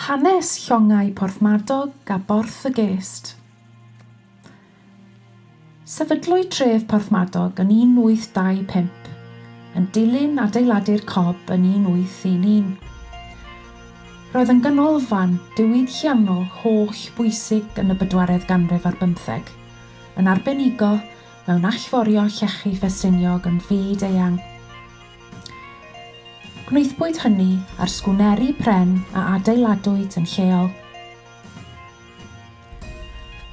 Hanes llongau Porthmadog a Borth Y Gest. Sefydlwyd tref Porthmadog yn 1825, yn dilyn adeiladu'r cob yn 1811. Roedd yn ganolfan diwylliannol holl bwysig yn y 4edd ganrif ar 15, yn arbenigo mewn allforio llechi ffestiniog yn fyd-eang. Gwnaethpwyd hynny ar sgwneri pren a adeiladwyd yn lleol.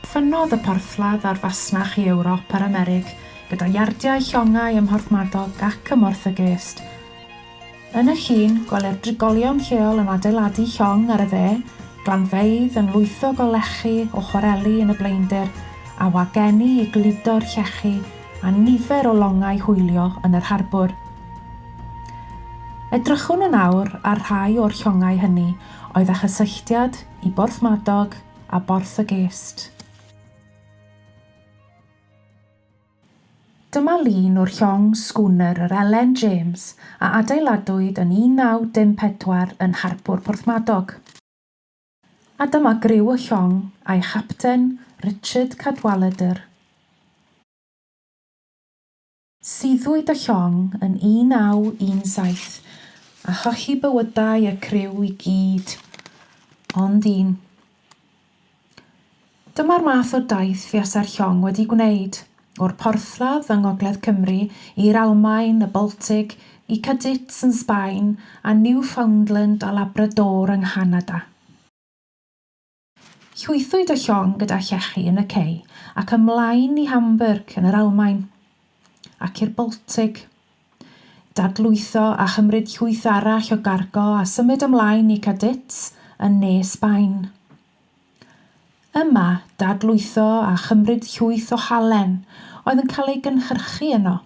Ffynnodd y porthladd ar fasnach i Ewrop a'r Amerig gyda iardiau llongau ym Porthmadog ac ym Borth Y Gest. Yn y llun, gwelir drigolion lleol yn adeiladu llong ar y dde, glanfeydd yn lwythog o lechi o chwareli yn y blaendir a wageni i gludo'r llechi a nifer o longau hwylio yn yr harbwr. Edrychwn yn awr ar rhai o'r llongau hynny oedd a chysylltiad i Porthmadog a Borth Y Gest. Dyma lun o'r llong sgwner yr Ellen James a adeiladwyd yn 1954 yn harbwr Porthmadog. A dyma griw y llong a'i chapten Richard Cadwaladr. Siddwyd y llong yn 1917 a cholli bywydau y criw i gyd, ond un. Dyma'r math o daith fuasa'r llong wedi gwneud, o'r porthladd yng Ngogledd-Cymru i'r Almaen, y Baltig, i Cadits yn Sbaen a Newfoundland a Labrador yng Nghanada. Llwythwyd y llong gyda llechi yn y cei ac ymlaen i Hamburg yn yr Almaen ac i'r Baltig. Dadlwytho a chymryd llwyth arall o gargo a symud ymlaen i Cadits yn ne Sbaen. Yma, dadlwytho a chymryd llwyth o halen oedd yn cael ei gynhyrchu yno.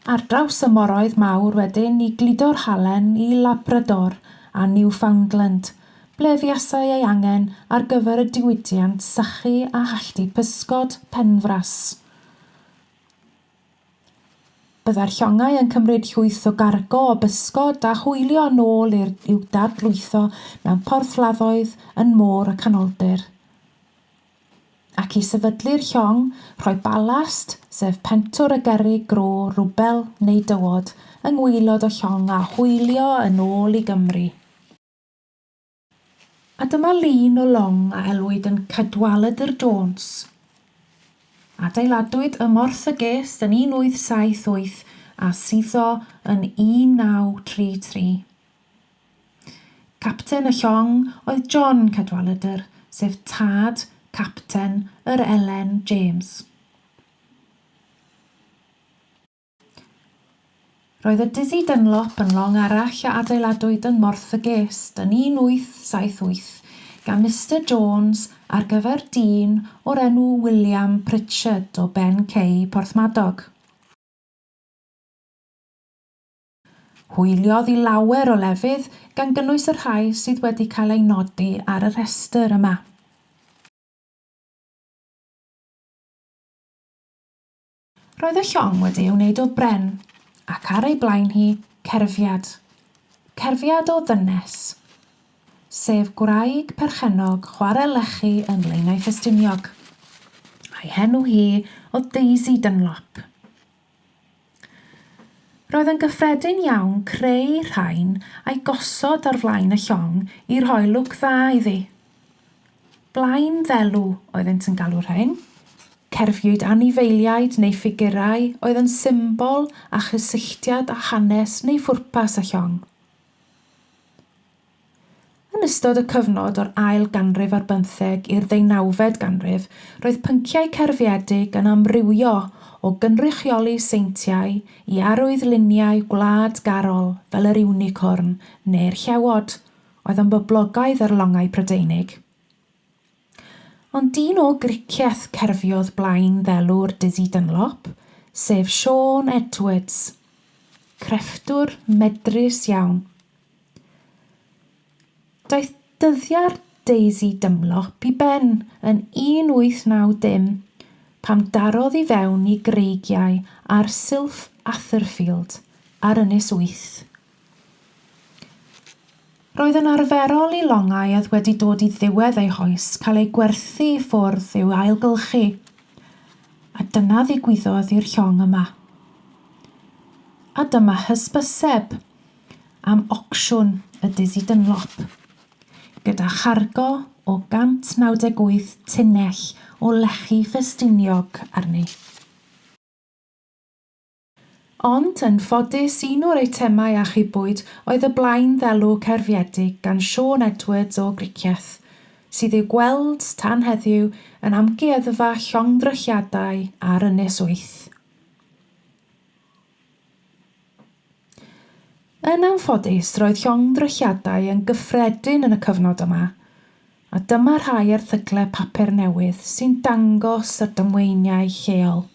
Ar draws y moroedd mawr wedyn i gludo'r halen i Labrador a Newfoundland, ble fuasai ei angen ar gyfer y diwydiant sychu a halltu pysgod penfras. Byddai'r llongau yn cymryd llwyth o gargo o bysgod a hwylio yn ôl i'w dadlwytho mewn porthladdoedd yn môr y canoldir. Ac i sefydlu'r llong, rhoi balast, sef pentwr y gerrig gro, rwbel neu dywod, yng ngwaelod o llong a hwylio yn ôl i Gymru. A dyma lun o long a elwyd yn Cadwaladr Jones. Adeiladwyd ym Borth Y Gest yn 1878 a suddo yn 1933. Capten y llong oedd John Cadwaladr, sef tad capten yr Ellen James. Roedd y Dizzy Dunlop yn long arall a adeiladwyd yn Borth Y Gest yn 1878 gan Mr Jones ar gyfer dyn o'r enw William Pritchard o Ben Cei Porthmadog. Hwyliodd i lawer o lefydd gan gynnwys y rhai sydd wedi cael ei nodi ar y rhestr yma. Roedd y llong wedi ei wneud o bren ac ar ei blaen hi cerfiad. Cerfiad o ddynes, sef gwraig perchenog chwarae lechi yn Blaenau Ffestiniog. A'i henw hi oedd Daisy Dunlop. Roedd yn gyffredin iawn creu rhain a'i gosod ar flaen y llong i rhoi lwc dda iddi. Blaen ddelw oeddent yn galw rhain. Cerfiwyd anifeiliaid neu ffigurau oedd yn symbol a chysylltiad a hanes neu phwrpas y llong. Yn ystod y cyfnod o'r ail ganrif ar 15 i'r 19fed ganrif, roedd pynciau cerfiedig yn amrywio o gynrychioli seintiau i arwyddluniau gwladgarol fel yr unicorn neu'r llewod, oedd yn boblogaidd ar longau Prydeinig. Ond dyn o griciaeth cerfiodd blaen ddelw'r Dizzy Dunlop, sef Sean Edwards, crefftwr medrus iawn. Daeth dyddiau'r Daisy Dunlop i ben yn 1890 pam darodd i fewn i greigiau ar Silff Atherfield ar Ynys Wyth. Roedd yn arferol i llongau oedd wedi dod i ddiwedd eu hoes cael ei gwerthu i ffwrdd i'w ailgylchu, a dyna ddigwyddodd i'r llong yma. A dyma hysbyseb am ocsiwn y Dizzy Dunlop, gyda chargo o 198 tunnell o lechi ffestiniog arni. Ond yn ffodus un o'r eitemau a chybwyd oedd y blaen ddelw cerfiedig gan Siôn Edwards o Gricieth, sydd i'w gweld tan heddiw yn amgueddfa llongdrychiadau ar Ynys Wyth. Yn anffodus, roedd llongdrychiadau yn gyffredin yn y cyfnod yma, a dyma rhai erthyglau papur newydd sy'n dangos y dymweiniau lleol.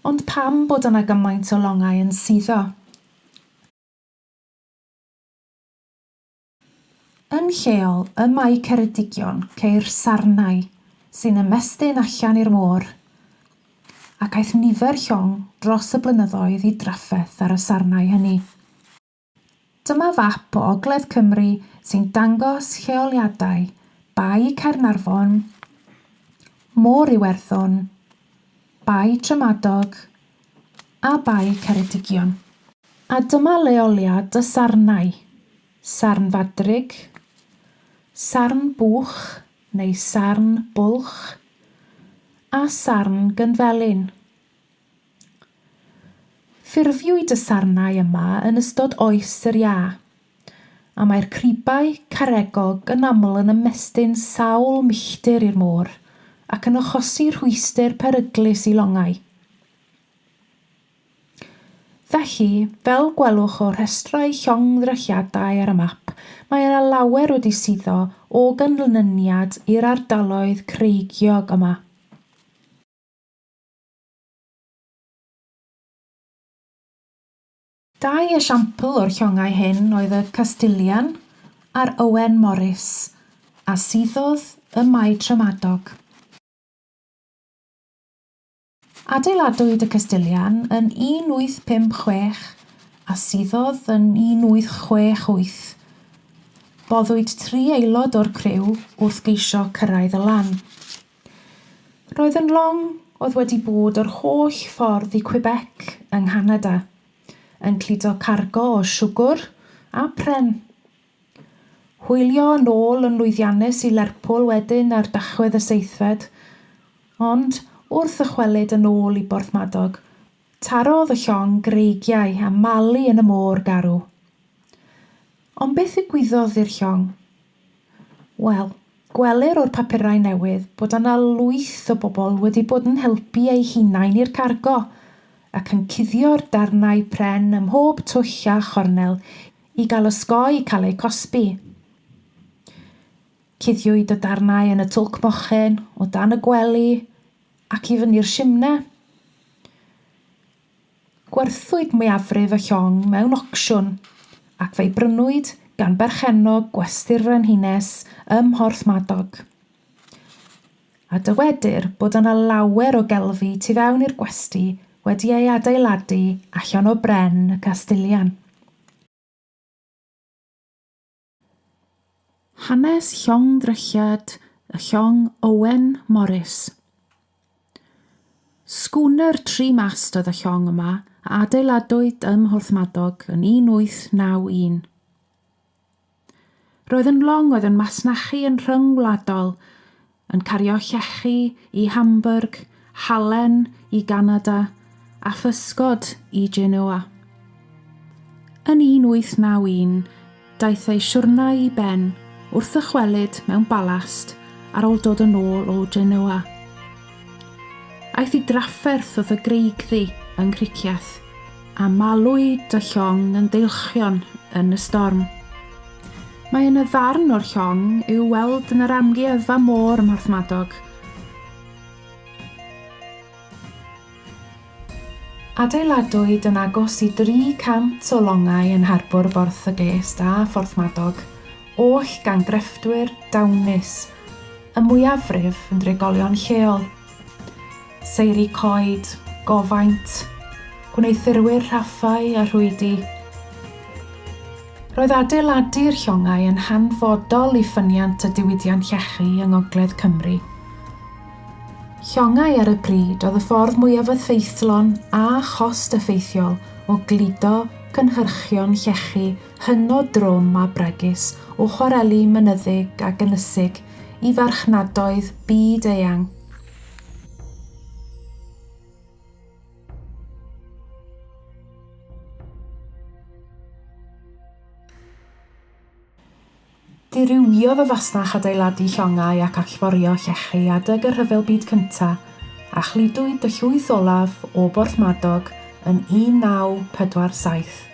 Ond pam bod yna gymaint o llongau yn suddo? Yn lleol, y mae Ceredigion ceir sarnau sy'n ymestyn allan i'r môr, ac aeth nifer llong dros y blynyddoedd i drafferth ar y sarnau hynny. Dyma fap o Ogledd Cymru sy'n dangos lleoliadau Bai Caernarfon, Môr Iwerddon, Bai Porthmadog a Bai Ceredigion. A dyma leoliad y sarnau, sarn fadrig, sarn bwch neu sarn bwlch a sarn gynfelyn. Ffurfiwyd y sarnau yma yn ystod oes yr Iâ, a mae'r cribau caregog yn aml yn ymestyn sawl milltir i'r môr ac yn achosi rhwystyr peryglus i llongau. Felly, fel gwelwch o rhestrau llongdrychiadau ar y map, mae yna lawer wedi suddo o ganlyniad i'r ardaloedd creigiog yma. Dau esiampl o'r llongau hyn oedd y Castilian a'r Owen Morris, a suddodd y Mae Porthmadog. Adeiladwyd y Castilian yn 1856 a suddodd yn 1868. Boddwyd 3 aelod o'r criw wrth geisio cyrraedd y lan. Roedd yn long oedd wedi bod yr holl ffordd i Quebec yng Nghanada, yn cludo cargo o siwgr a pren. Hwylio yn ôl yn lwyddiannus i Lerpwl wedyn ar dachwedd y 7fed, ond wrth ychwelyd yn ôl i Porthmadog, tarodd y llong greigiau a malu yn y môr garw. Ond beth ddigwyddodd i'r llong? Wel, gwelir o'r papurau newydd bod yna lwyth o bobl wedi bod yn helpu eu hunain i'r cargo ac yn cuddio'r darnau pren ym mhob twll a chornel i gael osgoi cael eu cosbi. Cuddiwyd y darnau yn y twlc mochen, o dan y gwely, ac i fyny'r simnau. Gwerthwyd mwyafrif y llong mewn ocsiwn ac fe'i brynwyd gan berchenog gwesty'r frenhines ym Porthmadog. A dywedir bod yna lawer o gelfi tu fewn i'r gwesty wedi ei adeiladu allan o bren y Castilian. Hanes llongdrychiad y llong Owen Morris. Sgwner 3 mast oedd y llong yma a adeiladwyd ym Porthmadog yn 1891. Roedd yn long oedd yn masnachu yn rhyngwladol, yn cario llechi i Hamburg, halen i Ganada a physgod i Genoa. Yn 1891, daeth ei siwrna i ben wrth ychwelyd mewn balast ar ôl dod yn ôl o Genoa. Aeth i drafferth oedd y greigddi yn Cricieth a malwyd y llong yn deilchion yn y storm. Mae yn y ddarn o'r llong i'w weld yn yr amgueddfa môr ym Porthmadog. Adeiladwyd yn agos i 300 o longau yn harbwr Borth Y Gest a Porthmadog, oll gan grefftwyr dawnus, y mwyafrif yn drigolion lleol. Seiri coed, gofaint, gwneithurwyr raffau a rhwydi, Roedd adeiladu'r llongau yn hanfodol i ffyniant y diwydiant llechi yng Ngogledd Cymru. Llongau ar y pryd oedd y ffordd mwyaf effeithlon a chost-effeithiol o gludo cynhyrchion llechi hynod drwm a bregus o chwareli mynyddig ac ynysig i farchnadoedd byd-eang. Dirywiodd y fasnach adeiladu llongau ac allforio llechi adeg y Rhyfel Byd Cyntaf a chludwyd y llwyth olaf o Porthmadog yn 1947.